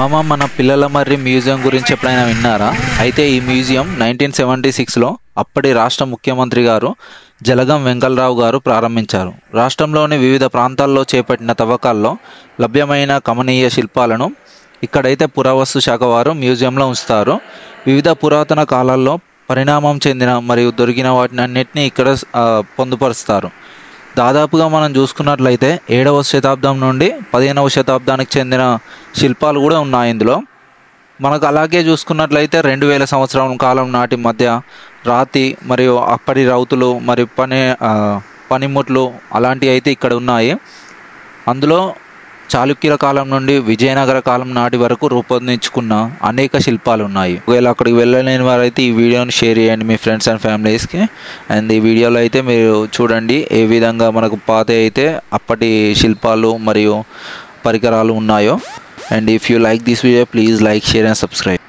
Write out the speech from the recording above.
మన పిల్లల మర్రి మ్యూజియం గురించి ఎప్పుడైనా విన్నారా? అయితే ఈ మ్యూజియం 1976లో అప్పటి రాష్ట్ర ముఖ్యమంత్రి గారు జలగం వెంకటరావు గారు ప్రారంభించారు. రాష్ట్రంలోని వివిధ ప్రాంతాల్లో చేపట్టిన తవ్వకాల్లో లభ్యమైన కమనీయ శిల్పాలను ఇక్కడైతే పురావస్తు శాఖ వారు మ్యూజియంలో ఉంచుతారు. వివిధ పురాతన కాలాల్లో పరిణామం చెందిన మరియు దొరికిన వాటిని అన్నిటినీ ఇక్కడ పొందుపరుస్తారు. దాదాపుగా మనం చూసుకున్నట్లయితే 7వ శతాబ్దం నుండి 15వ శతాబ్దానికి చెందిన శిల్పాలు కూడా ఉన్నాయి ఇందులో. మనకు అలాగే చూసుకున్నట్లయితే 2000 సంవత్సరం కాలం నాటి మధ్య రాతి మరియు అప్పటి రౌతులు మరియు పనిముట్లు అలాంటివి అయితే ఇక్కడ ఉన్నాయి. అందులో చాళుక్యుల కాలం నుండి విజయనగర కాలం నాటి వరకు రూపొందించుకున్న అనేక శిల్పాలు ఉన్నాయి. ఒకవేళ అక్కడికి వెళ్ళలేని వారైతే ఈ వీడియోని షేర్ చేయండి మీ ఫ్రెండ్స్ అండ్ ఫ్యామిలీస్కి. అండ్ ఈ వీడియోలో అయితే మీరు చూడండి ఏ విధంగా మనకు పాత అయితే అప్పటి శిల్పాలు మరియు పరికరాలు ఉన్నాయో. And if you like this video please like, share and subscribe.